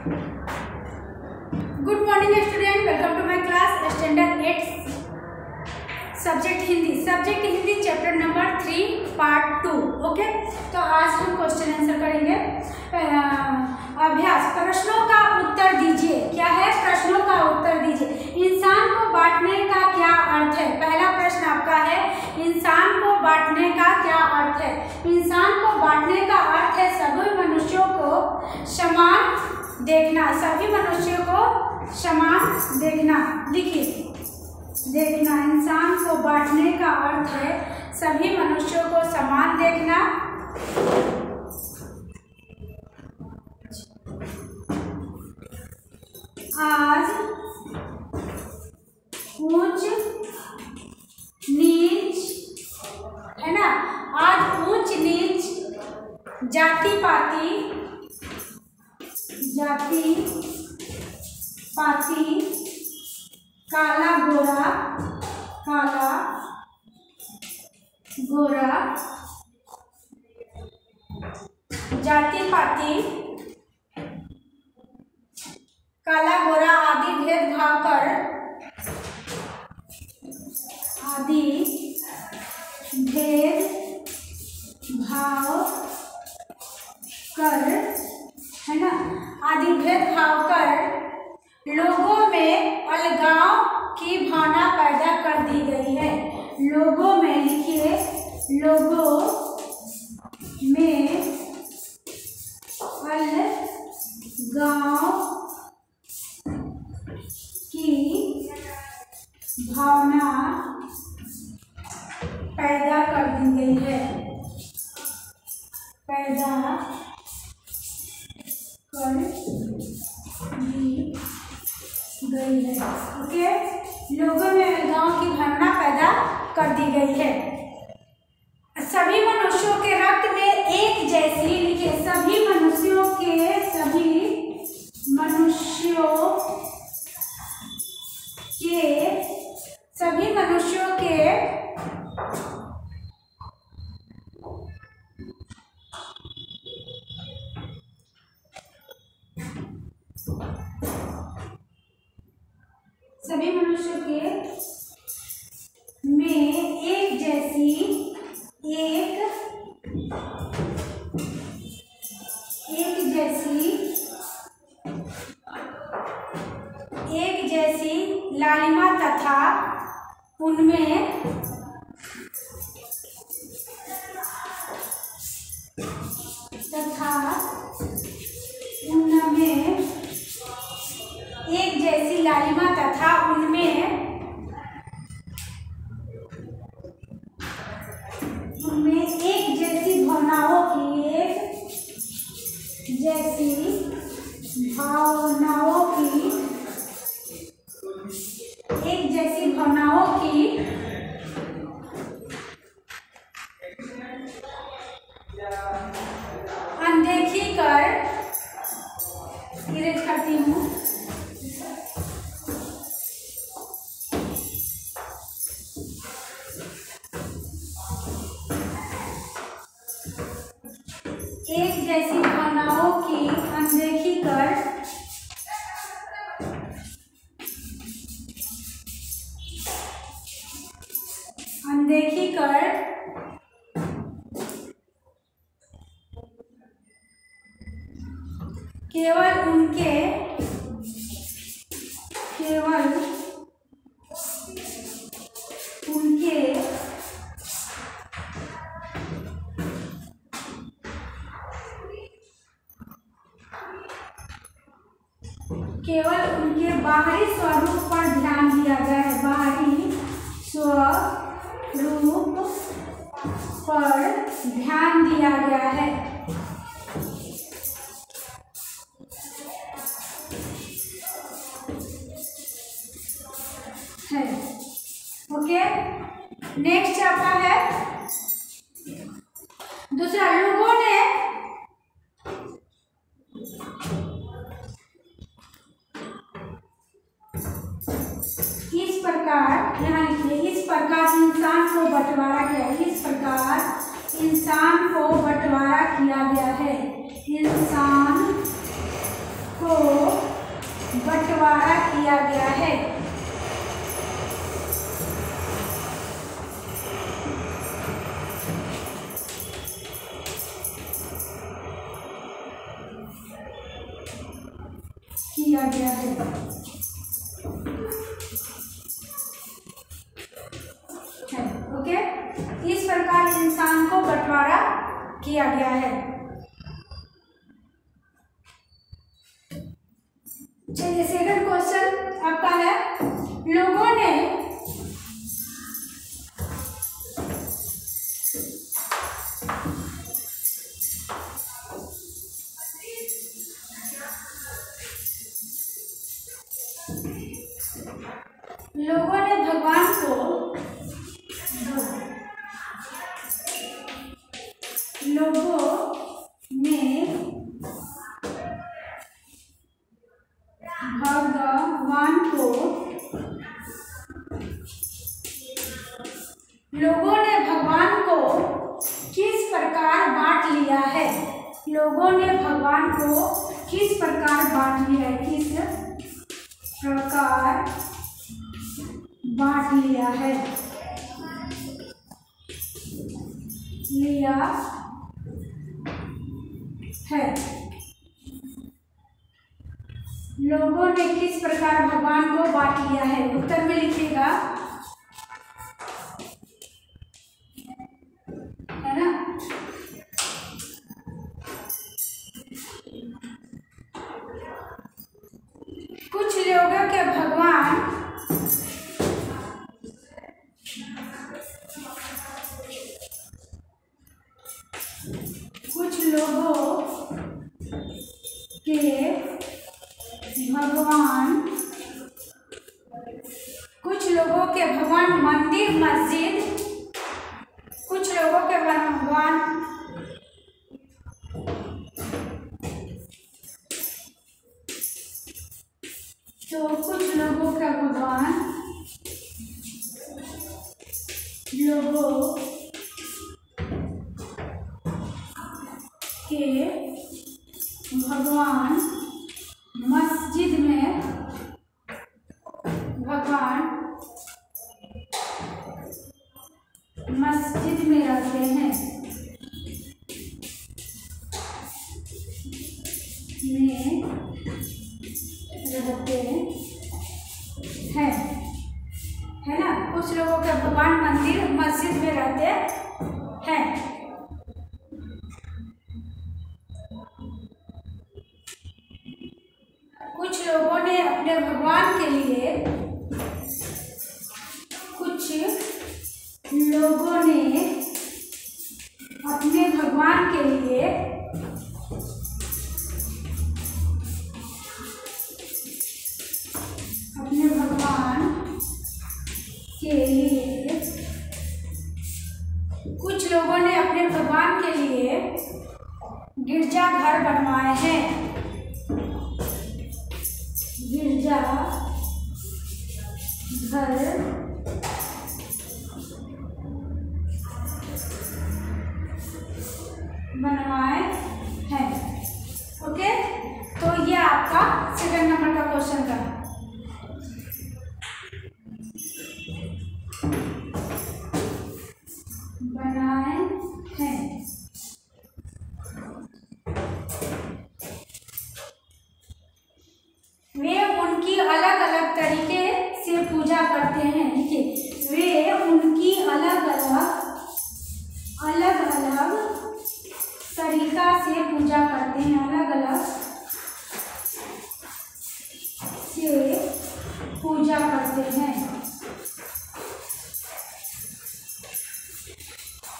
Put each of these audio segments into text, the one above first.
Good morning student, welcome to my class standard 8 subject Hindi chapter number 3 part 2। Okay, तो आज हम question answer करेंगे। अभ्यास, प्रश्नों का उत्तर दीजिए। क्या है? प्रश्नों का उत्तर दीजिए। इंसान को बांटने का क्या अर्थ है? पहला प्रश्न आपका है, इंसान को बांटने का क्या अर्थ है? इंसान को बांटने का अर्थ है सभी मनुष्यों को समान देखना। सभी मनुष्यों को समान देखना। लिखिए, देखना। इंसान को बांटने का अर्थ है सभी मनुष्यों को समान देखना। आज ऊंच नीच, है ना, आज ऊंच नीच, जाति पाति काला गोरा, जाति पाति, काला गोरा आदि भेदभाव कर, है ना, आदि भेदभाव कर लोगों में अलगाव की भावना पैदा कर दी गई है। लोगों में, लिखिए, लोगों में अलगाव की भावना पैदा कर दी गई है। ओके, लोगों में अलगाव की भावना पैदा कर दी गई है। सभी मनुष्यों के रक्त में एक जैसी, लिखिए, सभी मनुष्यों के में एक जैसी लालिमा तथा उनमें एक जैसी लालिमा तथा उनमें एक जैसी भावनाओं की अनदेखी कर, इरेज करती हूँ, एक जैसी भावनाओं की अनदेखी कर केवल उनके बाहरी स्वरूप पर ध्यान दिया गया है। बाहरी स्वरूप पर ध्यान दिया गया है। ओके, नेक्स्ट आपका है दूसरा। लोगों ने इस प्रकार, यहाँ लिखिए, इस प्रकार इंसान को बंटवारा किया है। इस प्रकार इंसान को बंटवारा किया गया है। इंसान को बंटवारा किया गया है। किया गया है। ओके, इस प्रकार इंसान को बंटवारा किया गया है। चलिए सेकंड क्वेश्चन आपका है, लोगों ने भगवान को लोगों ने भगवान को किस प्रकार बांट लिया है? लोगों ने भगवान को किस प्रकार बांट लिया है? किस प्रकार बांट लिया है? लोगों ने किस प्रकार भगवान को बांट लिया है? उत्तर में लिखिएगा, है ना। कुछ लोगों के भगवान मंदिर मस्जिद, कुछ लोगों के भगवान तो कुछ लोगों का भगवान लोगों के भगवान मस्जिद में रहते हैं, है ना। कुछ लोगों के भगवान मंदिर मस्जिद में रहते हैं। कुछ लोगों ने अपने भगवान के लिए अपने भगवान के लिए कुछ लोगों ने अपने भगवान के लिए गिरजा घर बनवाए हैं। गिरजा घर बनवाए हैं। ओके, तो ये आपका सेकंड नंबर का क्वेश्चन था। बनाए हैं। वे उनकी अलग अलग तरीके से पूजा करते हैं। देखिए, वे उनकी अलग अलग तरीका से पूजा करते हैं। अलग अलग से पूजा करते हैं।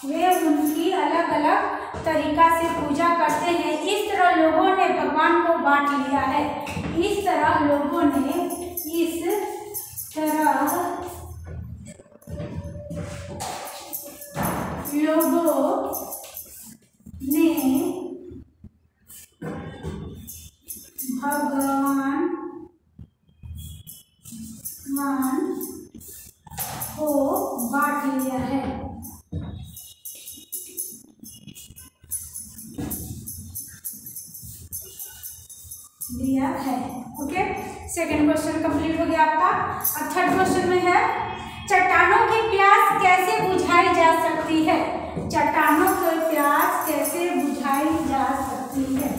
वे उनकी अलग अलग तरीका से पूजा करते हैं। इस तरह लोगों ने भगवान को बांट लिया है। इस तरह लोगों ने भगवान को बांट लिया है। ओके। सेकंड क्वेश्चन कंप्लीट हो गया आपका। अब थर्ड क्वेश्चन में है चट्टानों की प्यास कैसे बुझाई जा सकती है। चट्टानों की प्यास कैसे बुझाई जा सकती है।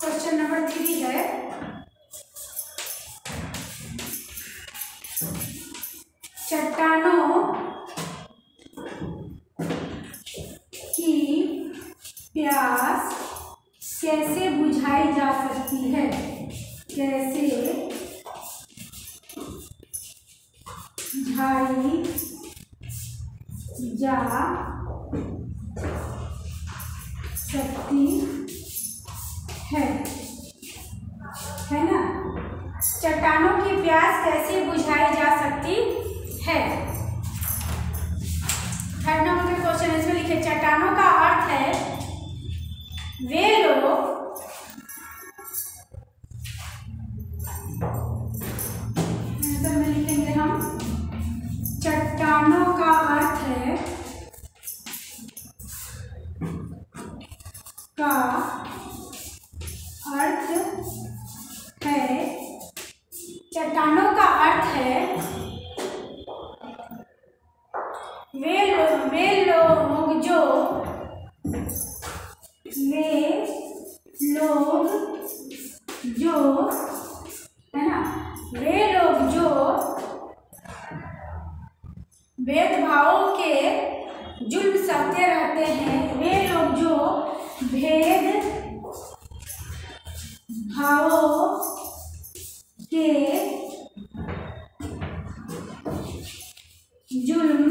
क्वेश्चन नंबर 3 है चट्टानों की प्यास कैसे बुझाई जा सकती है। कैसे बुझाई जा सकती है ना। चट्टानों की प्यास कैसे बुझाई जा सकती है। थर्ड नंबर का क्वेश्चन इसमें लिखे चट्टानों का अर्थ है वे लोग आंसर में लिखेंगे हम चट्टानों का अर्थ है चट्टानों का अर्थ है वे लोग जो है ना, वे लोग जो भेदभावों के जुल्म सहते रहते हैं। वे लोग जो भेद भावों के जुल्म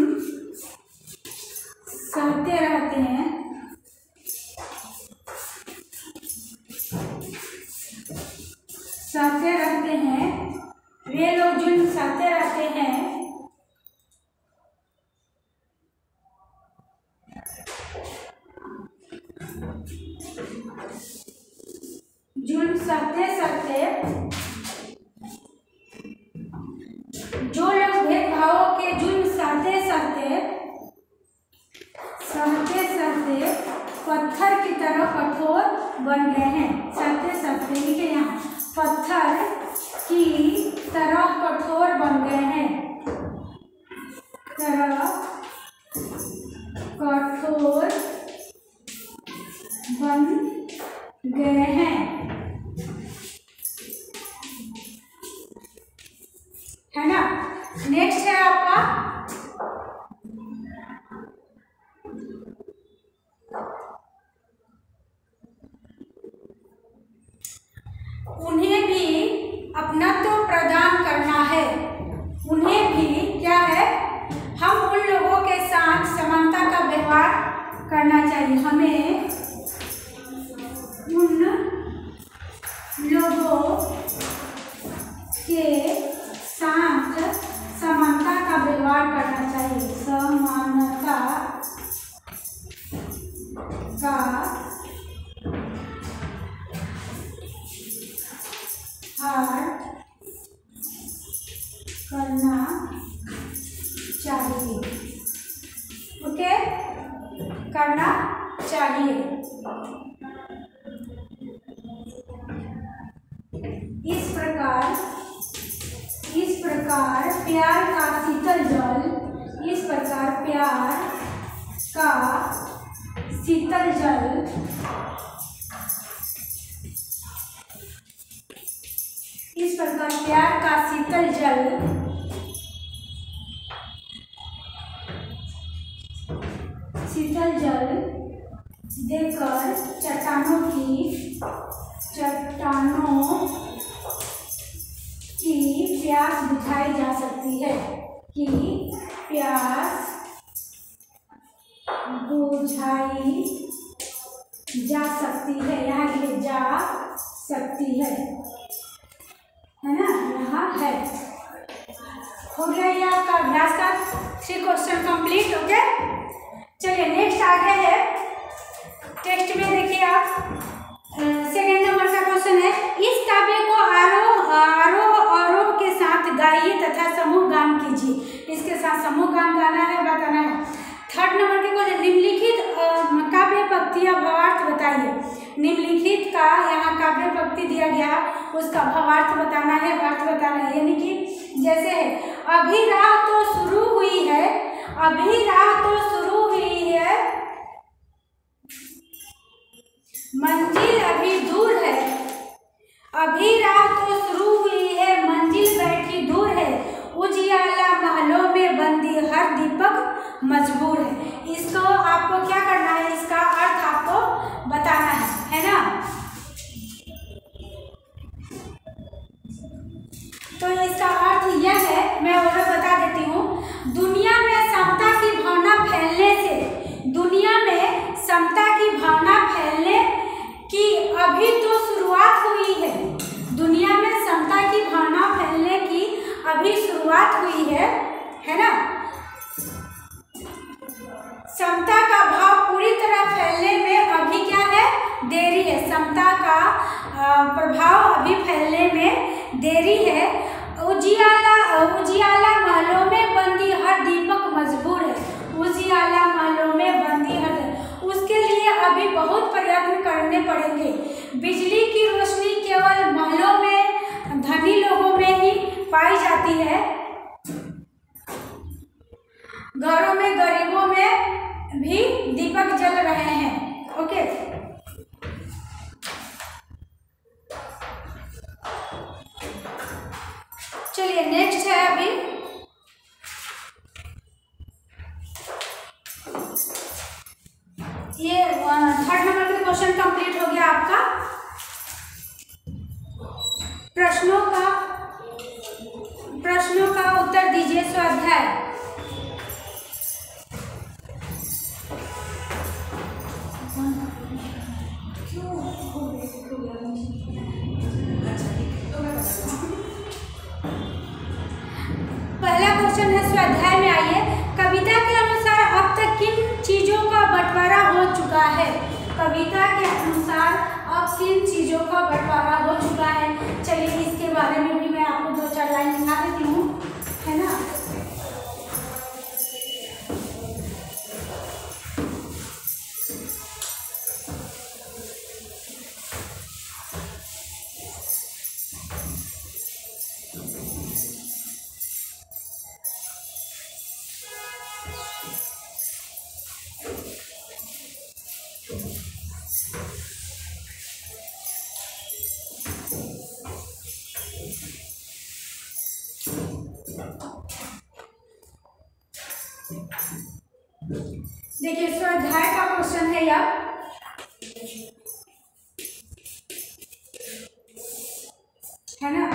सहते रहते हैं। वे लोग जुल्म सहते रहते हैं। जुल्म सहते जो लोग भेदभावों के जुल्म सहते पत्थर की तरह कठोर बन गए हैं। सहते लिखे यहाँ पत्थर की तरह कठोर बन गए हैं। कठोर बन गए हैं, है ना। नेक्स्ट है आपका उन्हें भी अपनत्व प्रदान करना है। उन्हें भी क्या है, हम उन लोगों के साथ समानता का व्यवहार करना चाहिए। हमें उन लोगों के साथ समानता का व्यवहार करना चाहिए। समानता का करना चाहिए। ओके, करना चाहिए। इस प्रकार प्यार का शीतल जल देकर चट्टानों की प्यास बुझाई जा सकती है। यहाँ ये जा सकती है ना, यहाँ है। हो गया ये आपका अभ्यास का 3 क्वेश्चन कंप्लीट। ओके, चलिए नेक्स्ट आगे है। टेक्स्ट में देखिए आप सेकंड नंबर का क्वेश्चन है इस काव्य को आरोह के तथा समूह गान कीजिए। इसके साथ समूह गान गाना है, बताना है। थर्ड नंबर के क्वेश्चन, निम्नलिखित काव्य पंक्ति या भावार्थ बताइए। निम्नलिखित का यहाँ काव्य पंक्ति दिया गया, उसका भावार्थ बताना है, अर्थ बताना है। यानी कि जैसे है, अभी राह तो शुरू हुई है, अभी राह तो शुरू हुई है, मंजिल अभी दूर है, अभी राह तो शुरू हुई है, मंजिल बैठी दूर है, उजियाला महलों में बंदी हर दीपक मजबूर है। इसको आपको क्या करना है, इसका अर्थ आपको बताना है ना। तो इसका अर्थ यह है, मैं और बता देती हूँ। दुनिया में समता की भावना फैलने से, दुनिया में समता की भावना फैलने की अभी तो शुरुआत हुई है, दुनिया में समता की भावना फैलने की अभी शुरुआत हुई है ना। समता का भाव पूरी तरह फैलने में अभी क्या है, देरी है। समता का प्रभाव अभी फैलने में देरी है। उजियाला महलों में बंदी हर दीपक मजबूर है, उजियाला महलों में बंदी हर, उसके लिए अभी बहुत प्रयत्न करने पड़ेंगे। बिजली की रोशनी केवल महलों में, धनी लोगों में ही पाई जाती है, घरों में गरीबों में भी दीपक जल रहे हैं। ओके, चलिए नेक्स्ट है। अभी ये थर्ड नंबर का क्वेश्चन कंप्लीट हो गया आपका। प्रश्नों का उत्तर दीजिए। स्वाध्याय पहला क्वेश्चन है, स्वाध्याय में आइए। कविता के अनुसार अब तक किन चीजों का बंटवारा हो चुका है? कविता के अनुसार अब किन चीजों का बंटवारा हो चुका है? चलिए इसके बारे में भी मैं आपको 2-4 लाइन दिखा देती हूँ, है ना। देखिए स्वाध्याय का क्वेश्चन है यह, है ना।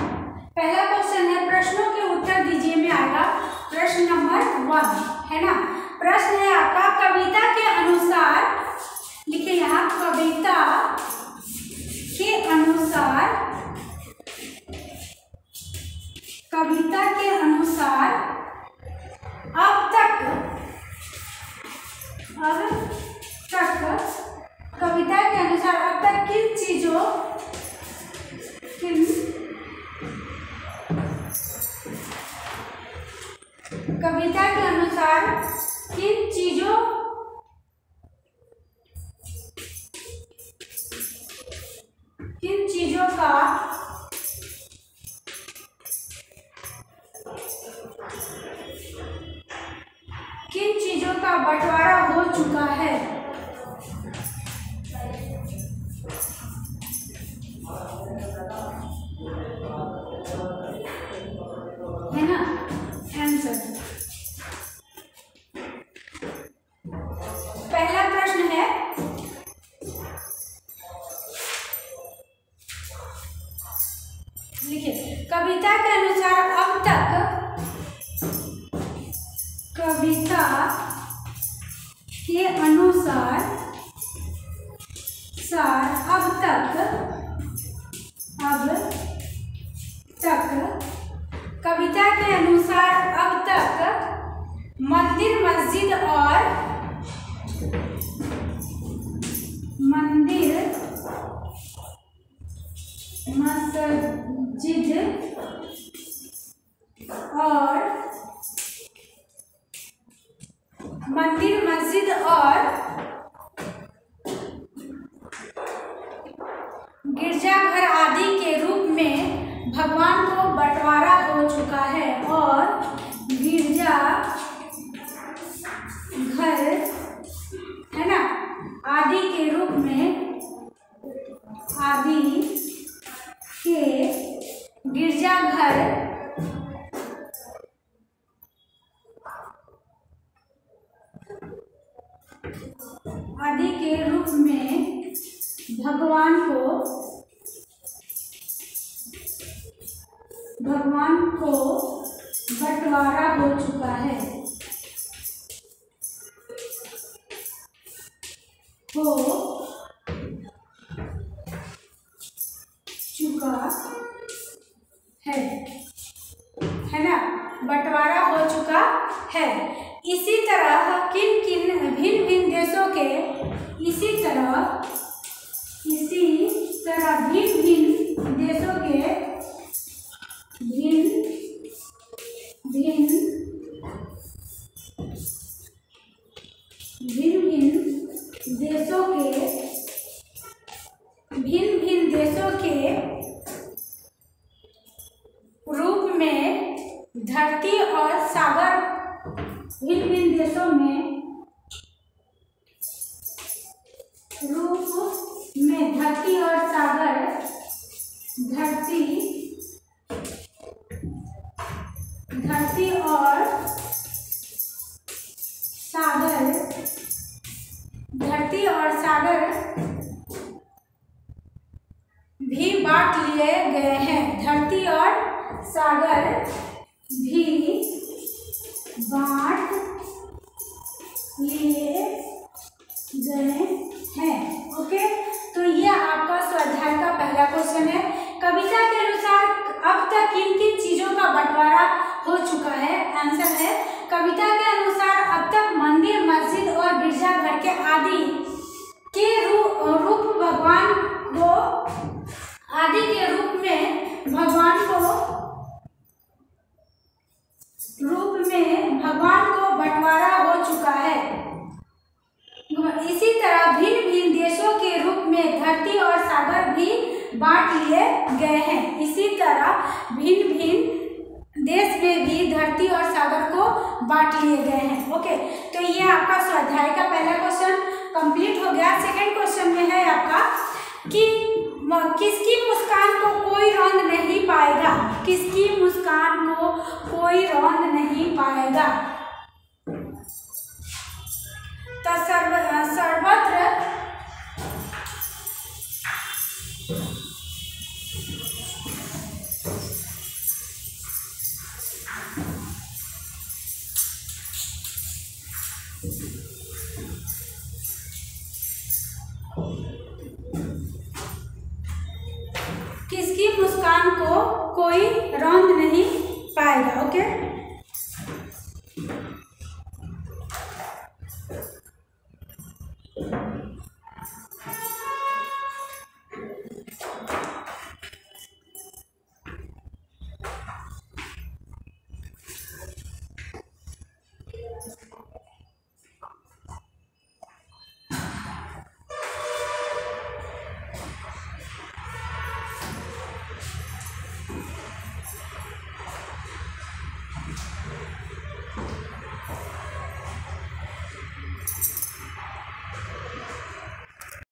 पहला क्वेश्चन है, प्रश्नों के उत्तर दीजिए में आएगा प्रश्न नंबर 1, है ना। प्रश्न है आपका, कविता के अनुसार, लिखिए यहाँ, कविता के अनुसार, कविता के अनुसार अब तक कविता के अनुसार अब तक किन चीजों, कविता के अनुसार किन चीजों का बंटवारा हो चुका है? है ना आंसर। पहला प्रश्न है, लिखिए, कविता के अनुसार अब तक, कविता के अनुसार अब तक कविता के अनुसार अब तक मंदिर मस्जिद गिरजाघर आदि के रूप में भगवान को बंटवारा हो चुका है और गिरजा घर है ना आदि के रूप में गिरजाघर आदि के रूप में भगवान को बंटवारा हो चुका है है ना बंटवारा हो चुका है। इसी तरह भिन्न भिन्न देशों के भिन्न भिन्न देशों के भिन्न देशों के रूप में धरती और सागर भिन्न भिन्न देशों में रूप में धरती और सागर भी बांट लिए गए हैं। धरती और सागर भी बांट लिए गए हैं। ओके, तो ये आपका स्वाध्याय का पहला क्वेश्चन है। कविता के अनुसार अब तक किन किन चीजों का बंटवारा हो चुका है? आंसर है कविता के अनुसार अब तक मंदिर, मस्जिद और गिरजाघर के आदि के रूप भगवान को आदि के रूप में भगवान को बंटवारा हो चुका है। इसी तरह भिन्न भिन्न देशों के रूप में धरती और सागर भी बांट लिए गए हैं। इसी तरह भिन्न भिन्न देश में भी धरती और सागर को बांट लिए गए हैं। ओके, तो ये आपका स्वाध्याय का पहला क्वेश्चन कंप्लीट हो गया। सेकंड क्वेश्चन में है आपका कि किसकी मुस्कान को कोई रौंद नहीं पाएगा? किसकी मुस्कान को कोई रौंद नहीं पाएगा? तो सर्वत्र किसकी मुस्कान को कोई रौंद नहीं पाएगा? ओके,